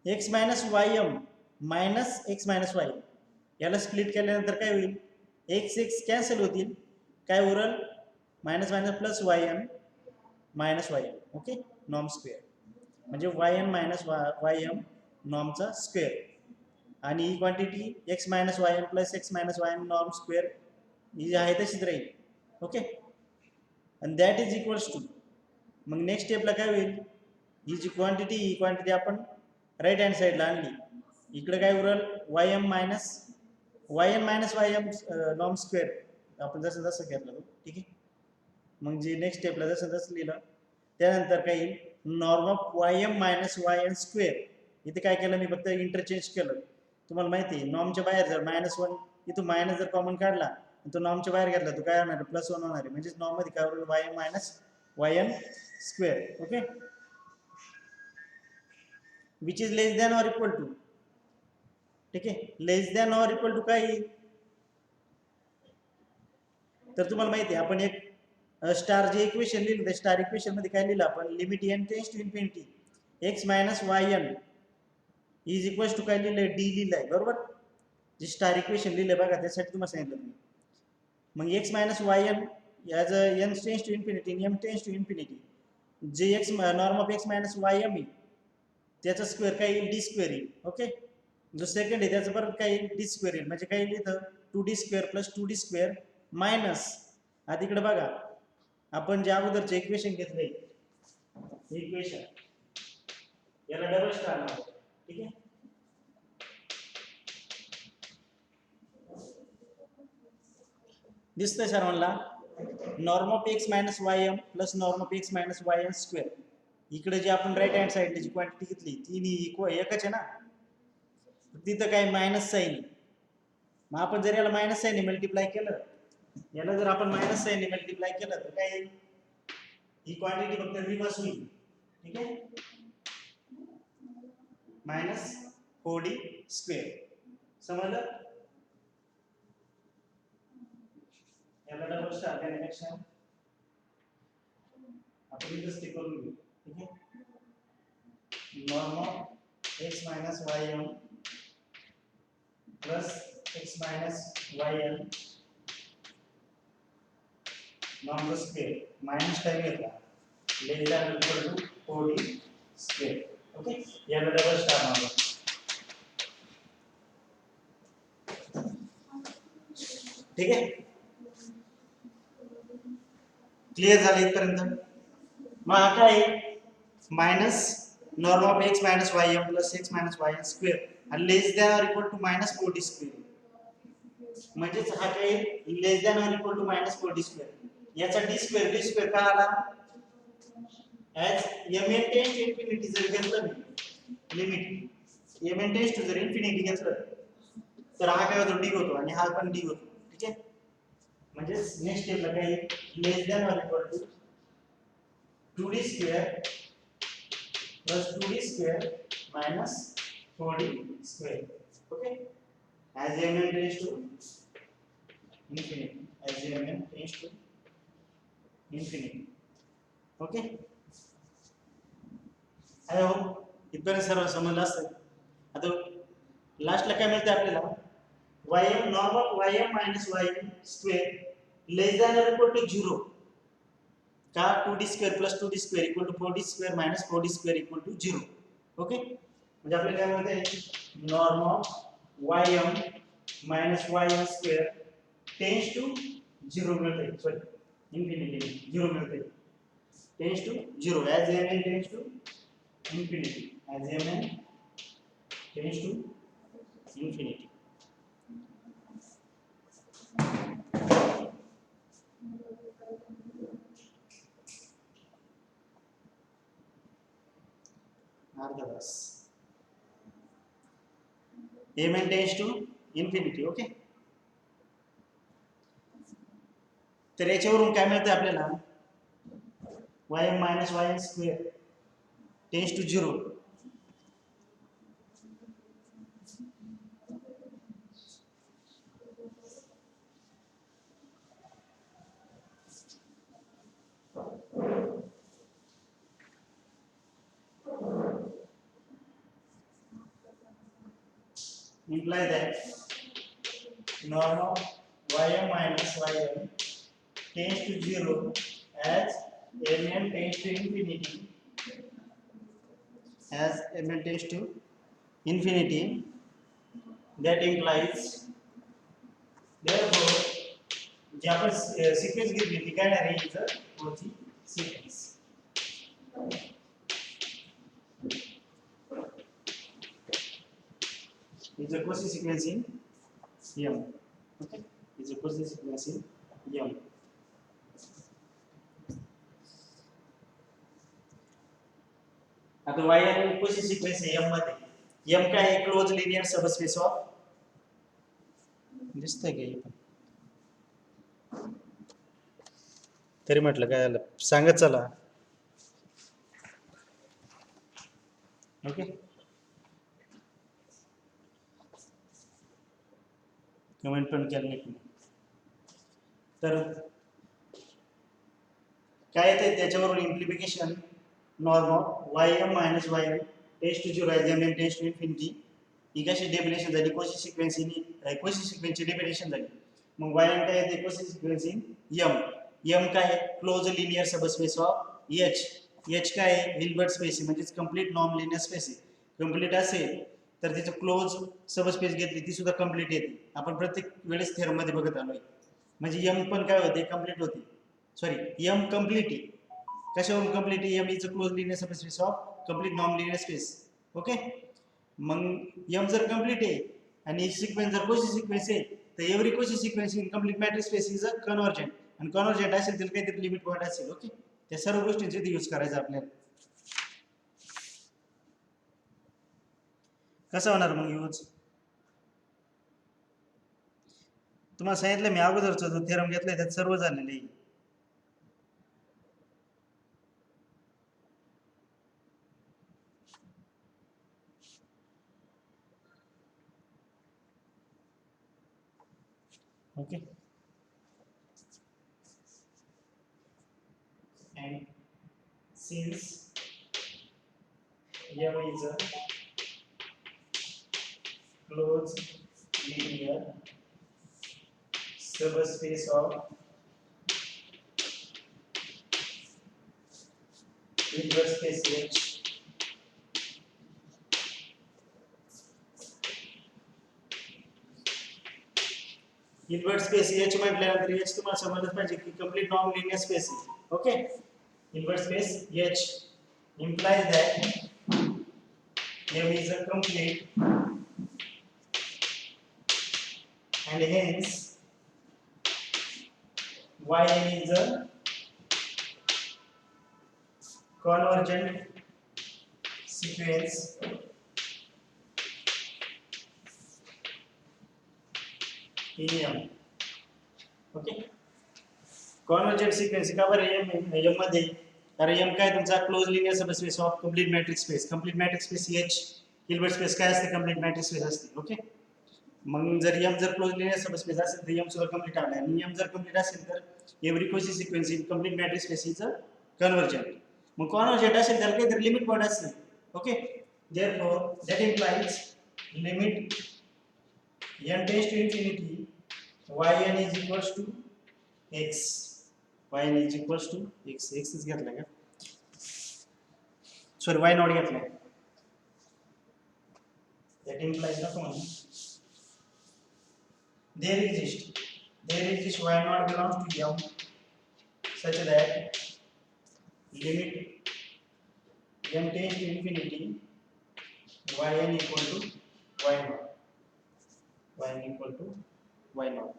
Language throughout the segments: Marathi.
X minus y m minus x minus y याला स्प्लिट केल्यानंतर काय होईल, एक्स एक्स कॅन्सल होतील, काय उरल minus minus plus y n minus y m. Okay, norm square म्हणजे y n minus y m नॉर्मचा स्क्वेअर, आणि ही quantity x minus y n plus x minus y n norm square ही आहे तशीच राहील. ओके, आणि दॅट इज इक्वल्स टू, मग नेक्स्ट स्टेपला काय होईल, ही जी क्वांटिटी आपण राईट हँड साईडला आणली, इकडे काय उरल y m minus y n minus y m norm square आपण जसं जसं घेतलं तो. ठीक आहे, मग जे नेक्स्ट स्टेपला जसं जसं लिहिलं त्यानंतर काय येईल, norm of y m minus y n square. इथे काय केलं मी, फक्त इंटरचेंज केलं. तुम्हाला माहिती आहे नॉर्मच्या बाहेर जर -1 इथून मायनस जर कॉमन काढला तो नॉर्मच्या बाहेर घेतला तो काय होणार, +1 होणार आहे. म्हणजे नॉर्म मध्ये काय होईल, y m minus y n square. Okay, which is less than or equal to. ठीक आहे, less than or equal to काय येईल, तर तुम्हाला माहिती आहे आपण एक स्टार जे इक्वेशन लिहिलं त्या स्टार इक्वेशन मध्ये काय लिहिलं आपण, limit n tends to infinity x minus y n is equal to काय लिहिलंय, डी लिहिलंय बरोबर. जे स्टार इक्वेशन लिहिलंय बघा त्यासाठी तुम्हाला सांगितलं तुम्ही. मग x minus y n as n tends to infinity m tends to infinity, जे x norm of x minus y m त्याचा स्क्वेअर काय येईल, डी स्क्वेअर येईल. ओके, जो सेकंड आहे त्याचं परत काय येईल, डी स्क्वेअर येईल. म्हणजे काय येईल इथं 2d square plus 2d square minus, आता इकडे बघा आपण जे अगोदरचे इक्वेशन घेतलंय इक्वेशन याला डबल स्टार नाव. ठीक आहे, दिसतंय सर्वांना, norm of x minus y m plus norm of x minus y n square. इकडे जे आपण राईट हँड साईडला जी क्वांटिटी घेतली ती एकच आहे ना, तिथं काय मायनस साईन. मग आपण जर याला मायनस साईन मल्टिप्लाय केलं, याला जर आपण मायनस साईन मल्टिप्लाय केलं तर काय येईल, ही क्वांटिटी फक्त रिवर्स होईल. ठीक आहे, मायनस 4d स्क्वेअर. समजलं, याला डबल स्टार देण्यापेक्षा आपण इथंच ते करून घेऊ. ठीक आहे, norm of x minus y m plus x minus y n norm square minus time घेतला less than equal to 4d square. Okay, याला डबल स्टार नाव. ठीक आहे, क्लिअर झालं इथपर्यंत. मग हा काय minus norm of x minus y m plus x minus y n square आणि less than or equal to minus 4d square. म्हणजेच हा काय less than or equal to minus 4d square. याचा डी स्क्वेअर काय आला, as m n tends to infinity जर घेतलं मी limit m n tends to जर इन्फिनिटी घेतलं तर हा काय होतो, डी होतो आणि हा पण डी होतो. ठीक आहे, म्हणजे नेक्स्ट स्टेपला काय less than or equal to 2d square plus 2d square minus 4d square. Okay, as m n tends to infinity, as m n tends to infinity. Okay, I hope इथपर्यंत सर्व समजलं असेल. आता लास्टला काय मिळते आपल्याला, ym norm of ym minus ym square less than or equal to 0 का 2d square plus 2d square equal to 4d square minus 4d square equal to 0. Okay, म्हणजे आपल्याला काय मिळते, norm of ym minus ym square tends to 0 मिळते, सॉरी इन्फिनिटी 0 मिळते, tends to 0 as mn tends to infinity, as mn tends to infinity. अर्धा तास mn tends to infinity. Okay, तर याच्यावरून काय मिळतं आपल्याला, ym minus ym square tends to 0. imply that norm of ym minus ym tends to 0 as mn tends to infinity, as mn tends to infinity. That implies, therefore, जे आपण सिक्वेन्स घेतली ती काय नाही रे, is Cauchy sequence. is a quasi sequence in M. Okay, is a quasi sequence in M. आता y आणि quasi sequence आहे M मध्ये. M काय आहे? क्लोज लिनियर सबस्पेस ऑफ, दिसतंय का हे? तरी म्हटलं काय झालं सांगत चला. ओके, कमेंट पण केलं नाही. तर काय येते त्याच्यावरून implication, norm of ym minus ym tends to 0 as mn tends to infinity. ही कशी डेफिनेशन झाली? कोशी सिक्वेन्स इन, कोशी सिक्वेन्सची डेफिनेशन झाली. मग ym काय येते? Cauchy sequence in m. m काय आहे? Close linear subspace of h. h काय आहे? हिल्बर्ट स्पेस म्हणजे कंप्लीट नॉन लिनियर स्पेस आहे. कंप्लीट असेल तर तिचं क्लोज सबस्पेस घेतली ती सुद्धा कंप्लीट येते. आपण प्रत्येक वेळेस थेरम मध्ये बघत आलोय. म्हणजे m पण काय होते? कंप्लीट होते. सॉरी, m कंप्लीट आहे. कशावरून कंप्लीट आहे? m is a close linear subspace of complete non linear space. Okay, मग m जर कंप्लीट आहे आणि सिक्वेन्स जर कोशी सिक्वेन्स आहे तर every Cauchy sequence in complete metric space is a convergent. आणि कन्वर्जंट असेल तर काहीतरी लिमिट पॉईंट असेल. ओके, त्या सर्व गोष्टींचे इथे यूज करायचं आपल्याला. कसं होणार मग यूज? तुम्हाला सांगितलं मी अगोदरचा जो थेरम घेतलाय त्यात सर्व झालेलं आहे. Okay, and since M is a closed linear subspace of Hilbert space H, Hilbert space H म्हटल्यानंतर H तुम्हाला समजलं पाहिजे की कंप्लीट नॉन लिनियर स्पेस आहे. Okay, Hilbert space H implies that M is a complete and hence Yn is a convergent sequence in M. Okay, convergent sequence का बरं M मध्ये? कारण M काय तुमचा close linear subspace of complete metric space. Complete metric space H, Hilbert space काय असते? कंप्लीट मॅट्रिक्स स्पेस असते. ओके, मग जर M जर क्लोज लिनियर सबस्पेस असेल तर M सुद्धा कंप्लीट आहे. आणि M जर कंप्लीट असेल तर every Cauchy sequence in complete metric space is a convergent. मग कॉन्वर्जंट असेल त्याला काहीतरी लिमिट पॉईंट असेल. Okay, therefore that implies limit n tends to infinity yn is equals to x. yn is equals to x. x is घेतला का? सॉरी, y नॉट घेतला. that implies the following: there exists y naught belongs to M such that limit m tends to infinity yn equal to y naught. yn equal to y naught.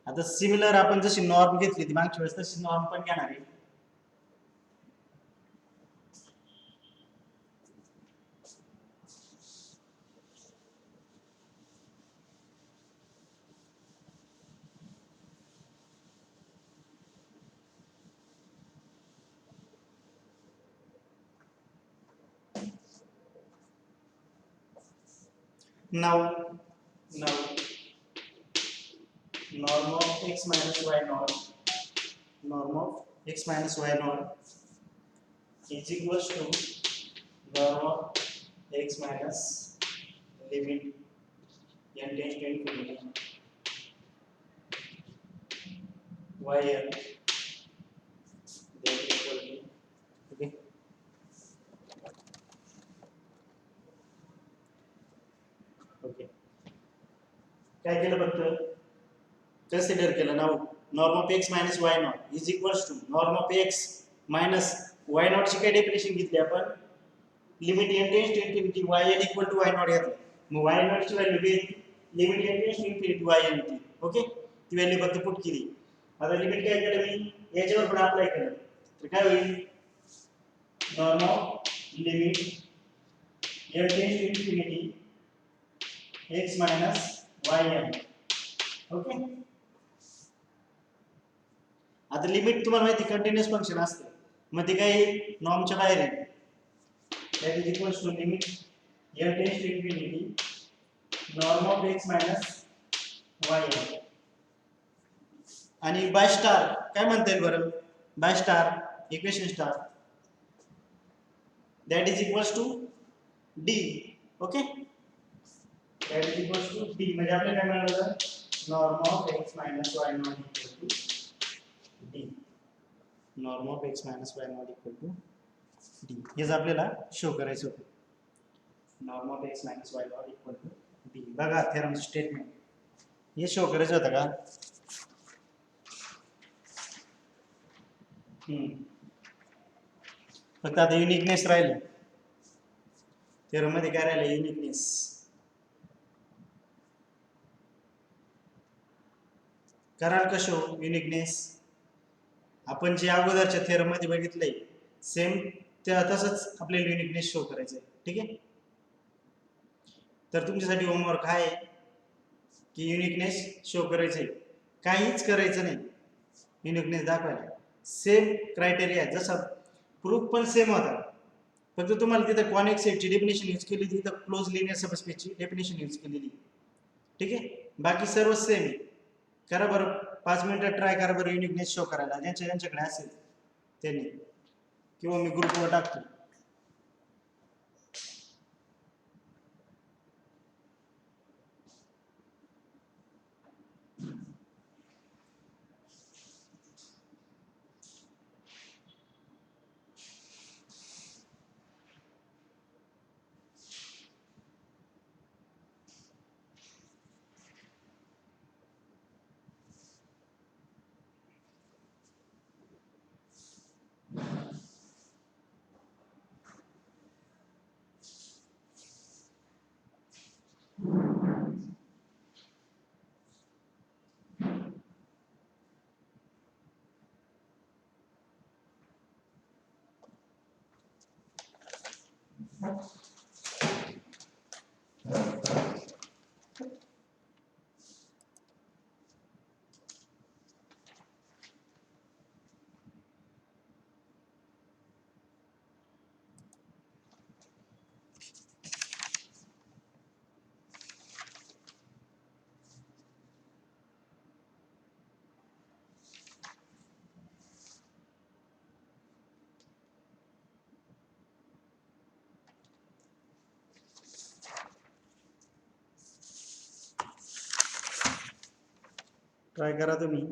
आता सिमिलर आपण जशी नॉर्म घेतली ती मागच्या वेळेस तशी नॉर्म पण घेणार आहे. now norm of x minus y naught, norm of x minus y naught is equals to norm of x minus limit n tends to infinity yn that equal to okay okay काय केलं फक्त कन्सिडर केलं नाव norm of x minus y not is equals to norm of x minus y not ची काय डेफिनेशन घेतली आपण limit n tends to infinity yn equal to y not घेतलं मग वाय नॉट ची व्हॅल्यू घेतली limit n tends to infinity yn ती ओके ती व्हॅल्यू फक्त पुट केली आता लिमिट काय केलं मी याच्यावर पण अप्लाय केलं तर काय होईल norm of limit n tends to infinity x minus yn okay आता लिमिट तुम्हाला माहिती कंटिन्युअस फंक्शन असते मग ते काही नॉर्मच्या बाहेर आहे that is equals to limit n tends to infinity norm of x minus y आणि बाय स्टार काय म्हणता येईल बरं by star equation star that is equals to d okay that is equals to d म्हणजे आपल्याला काय मिळालं norm of x minus y not equal to d norm of x minus y not equal to d हेच आपल्याला शो करायचं होतं norm of x minus y not equal to d बघा थेरम स्टेटमेंट हे शो करायचं होतं का फक्त आता युनिकनेस राहिलं थेरम मध्ये काय राहिलं युनिकनेस कराल कसं युनिकनेस आपण जे अगोदरच्या थेरम मध्ये बघितलंय सेम त्या तसंच आपल्याला युनिकनेस शो करायचं आहे ठीक आहे तर तुमच्यासाठी होमवर्क आहे की युनिकनेस शो करायचे काहीच करायचं नाही युनिकनेस दाखवायला सेम क्रायटेरिया जसा प्रूफ पण सेम होता फक्त तुम्हाला तिथं कॉनेक्स सेटची डेफिनेशन यूज केली तिथं क्लोज लिनियर सबस्पेसची डेफिनेशन यूज केलेली ठीक आहे बाकी सर्व सेम आहे करा बरं 5 मिनिटं ट्राय करा बरं युनिकनेस शो करायला ज्यांच्याकडे असेल त्यांनी किंवा मी ग्रुपवर टाकतो ट्राय करा तुम्ही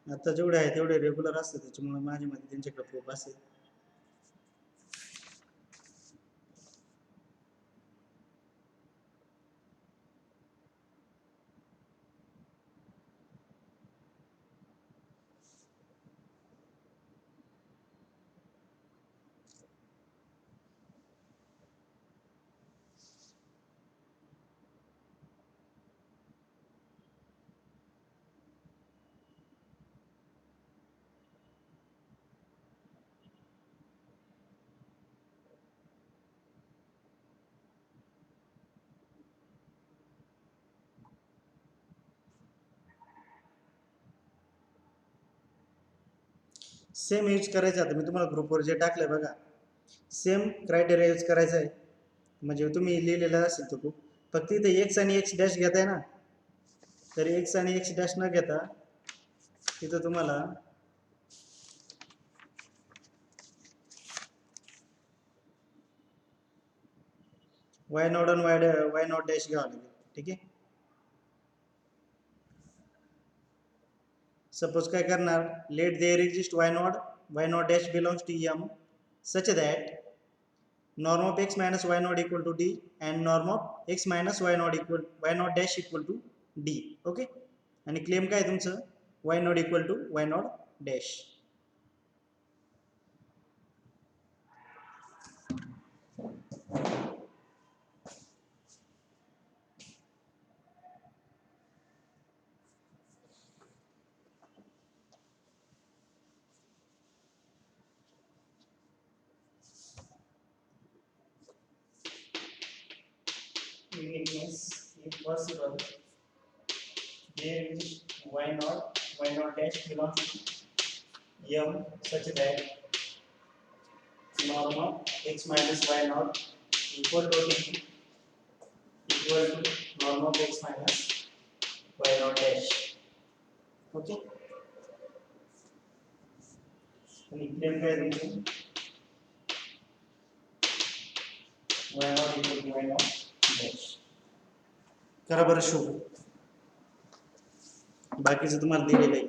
आता जेवढे आहे तेवढे रेग्युलर असतात त्याच्यामुळे माझ्या मध्ये त्यांच्याकडे प्रूफ असेल सेम यूज करायचं आता मी तुम्हाला ग्रुपवर जे टाकलंय बघा सेम क्रायटेरिया यूज करायचा आहे म्हणजे तुम्ही लिहिलेलं असेल तो खूप फक्त इथे एक्स आणि एक्स डॅश घेताय ना तर एक्स आणि एक्स डॅश न घेता तिथं तुम्हाला वाय नॉट आणि वाय नॉट डॅश घ्यावं लागेल. ठीक आहे. सपोज काय करणार, let there exist y not dash belongs to m such that norm of x minus y naught equal to d and norm of x minus y naught dash equal to d. Okay. आणि क्लेम काय तुमचं, y naught equal to y naught dash. Uniqueness if possible there is y naught dash belongs to m such that norm of x minus y naught equal to d equal to norm of x minus y naught dash. Okay. आणि क्लेम काय तुमचं, y naught equal to y naught dash. करा बरं शो. बाकीचं तुम्हाला दिलेलं आहे.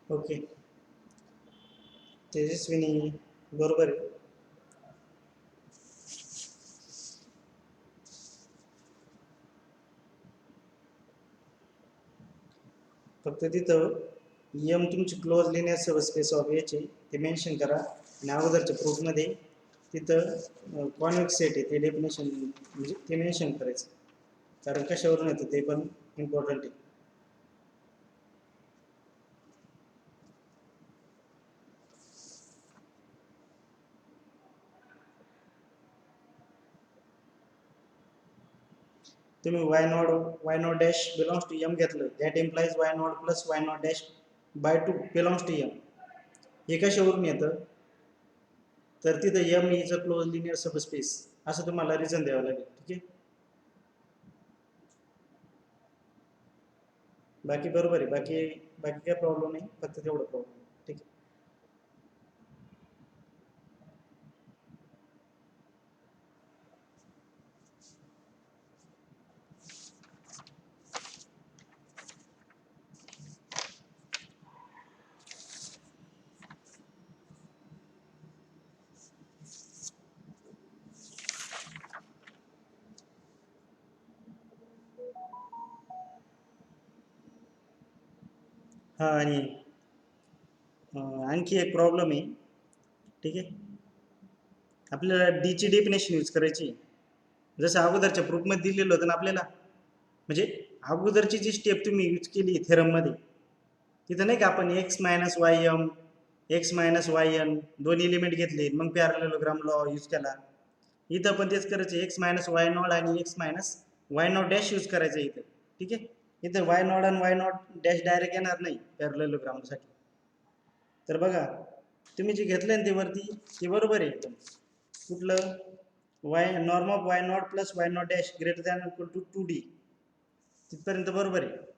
ओके. तेजस्विनी बरोबर आहे. फक्त तिथं एम तुमची क्लोज लिनियर सबस्पेस ऑफ याचे ते मेन्शन करा आणि अगोदरच्या प्रूफमध्ये तिथं कॉन्वेक्स सेट आहे ते डेफिनेशन म्हणजे ते मेन्शन करायचं, कारण कशावरून येतं ते पण इम्पॉर्टंट आहे. तुम्ही y not dash belongs to m घेतलं, that implies y not plus y not dash by 2 belongs to m. हे कशावरून येतं, तर तिथं m is a close linear subspace असं तुम्हाला रिझन द्यावं लागेल. ठीक आहे, बाकी बरोबर आहे. बाकी काय प्रॉब्लेम नाही, फक्त तेवढं प्रॉब्लेम. ठीक आहे, हा. आणि आणखी एक प्रॉब्लेम आहे. ठीक आहे, आपल्याला डी ची डेफिनेशन यूज करायची जसं अगोदरच्या प्रूफमध्ये दिलेलं होतं ना आपल्याला. म्हणजे अगोदरची जी स्टेप तुम्ही यूज केली थेरममध्ये, तिथं नाही का आपण x minus y m, x minus y n दोन एलिमेंट घेतले, मग पॅरलेलोग्राम लॉ यूज केला. इथं पण तेच करायचं, एक्स मायनस वाय नॉट आणि x minus y not dash use करायचं इथं. ठीक आहे, इथं वाय नॉट आणि वाय नॉट डॅश डायरेक्ट येणार नाही पॅरलेलोग्रामसाठी. तर बघा, तुम्ही जे घेतलं ना ते वरती, ते बरोबर आहे एकदम. कुठलं, y norm of y not plus y not dash greater than equal to 2D, तिथपर्यंत बरोबर आहे.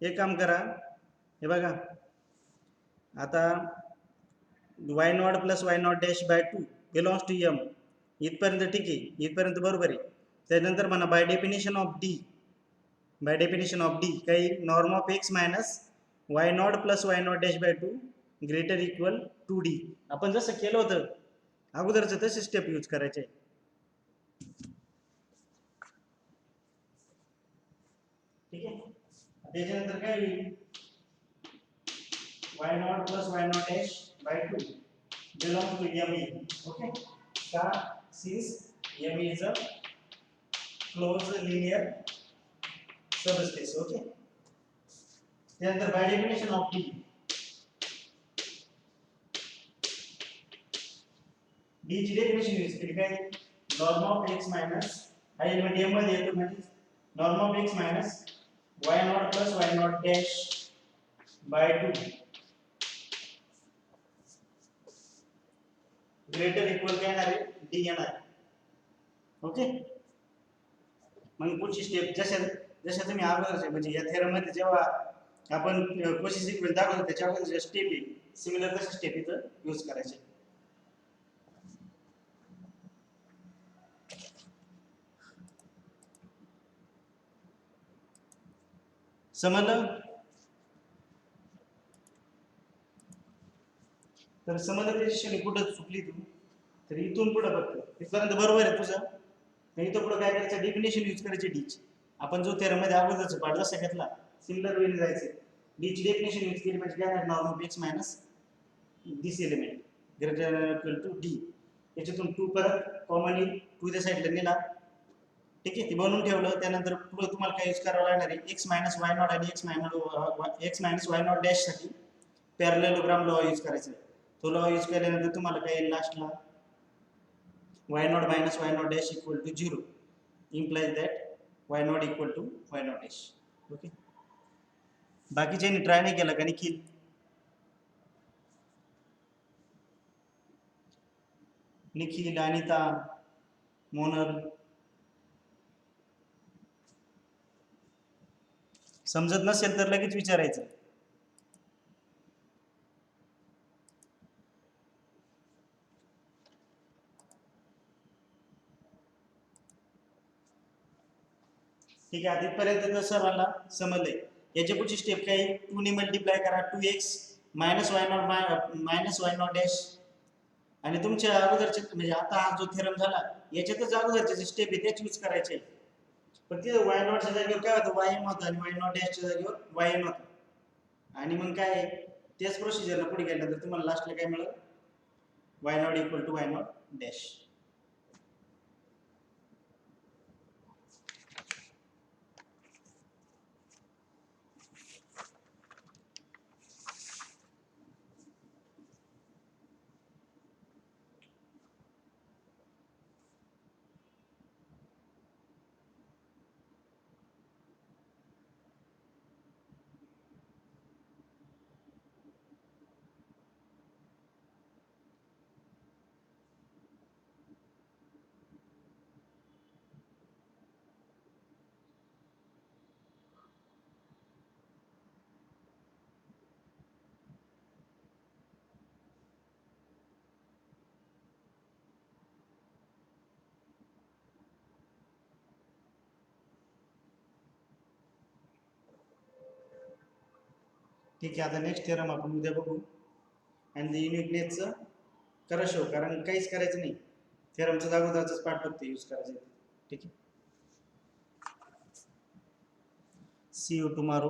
एक काम करा, हे बघा आता y not plus y not dash by 2 belongs to m इथपर्यंत ठीक आहे, इथपर्यंत बरोबर आहे. त्यानंतर म्हणा बाय डेफिनेशन ऑफ डी काही norm of x minus y not plus y not dash by 2 greater equal 2D. आपण जसं केलं होतं अगोदरचं तसे स्टेप यूज करायचे. ठीक आहे, त्याच्यानंतर काय होईल, y not plus y not dash by 2 belongs to ME. Okay, का since ME is a closed linear subspace. Okay, त्यानंतर by definition of D, D ची डेफिनेशन यूज केली काय, नॉर्म ऑफ x मायनस हा एलिमेंट m मध्ये येतो, म्हणजे norm of x minus y not plus y not dash by 2 greater equal काय येणार आहे, D येणार. ओके, मग पुढची स्टेप जशा तुम्ही अगोदरचे म्हणजे या थेरम मध्ये जेव्हा आपण कोशी सिक्वेन्स दाखवतो त्याच्या अगोदरच्या स्टेप आहे सिमिलर तशा स्टेप इथं यूज करायचे. समजलं, तर समजलं त्याची श्रेणी कुठं चुकली तू, तर इथून पुढे बघतो इथपर्यंत बरोबर आहे तुझं. तर इथं पुढे काय करायचं, डेफिनेशन यूज करायची डीची. आपण जो थेरम मध्ये अगोदरचा पार्ट जसा घेतला सिमिलर वेने जायचं. डीची डेफिनेशन यूज केली म्हणजे काय, norm of x minus this element greater equal to d, त्याच्यातून 2 परत कॉमन येईल, 2 त्या साईडला नेला. ठीक आहे, ते बनवून ठेवलं. त्यानंतर पुढे तुम्हाला काय यूज करावं लागणार आहे, एक्स मायनस वाय नॉट आणि x minus y not dash साठी पॅरलेलोग्राम लॉ यूज करायचा आहे. तो लॉ यूज केल्यानंतर तुम्हाला काय येईल लास्टला, y not minus y not dash equal to 0 implies that y not equal to y not dash. Okay, बाकीच्यांनी ट्राय नाही केला का निखिल, निखिल, अनिता, मोनल, समजत नसेल तर लगेच विचारायचं. ठीक आहे, तिथपर्यंत तर सर्वांना समजलंय. याच्या पुढची स्टेप काय, 2 ने मल्टिप्लाय करा 2x minus y not dash. आणि तुमच्या अगोदरचे म्हणजे आता हा जो थेरम झाला याच्यातच अगोदरचे जे स्टेप आहे तेच यूज करायचे. पण तिथे वाय नॉटच्या जागेवर काय होतं, वाय एम होतं आणि वाय नॉट डॅशच्या जागेवर वाय एन होतं. आणि मग काय तेच प्रोसिजरला पुढे गेल्यानंतर तुम्हाला लास्टला काय मिळेल, y not equal to y not dash. ठीक आहे, आता नेक्स्ट थेरम आपण उद्या बघू. आणि ते युनिकनेसचं करा शो, कारण काहीच करायचं नाही, थेरमचं जागोदरच पार्ट फक्त यूज करायचं. ठीक आहे, सी यू टुमारो.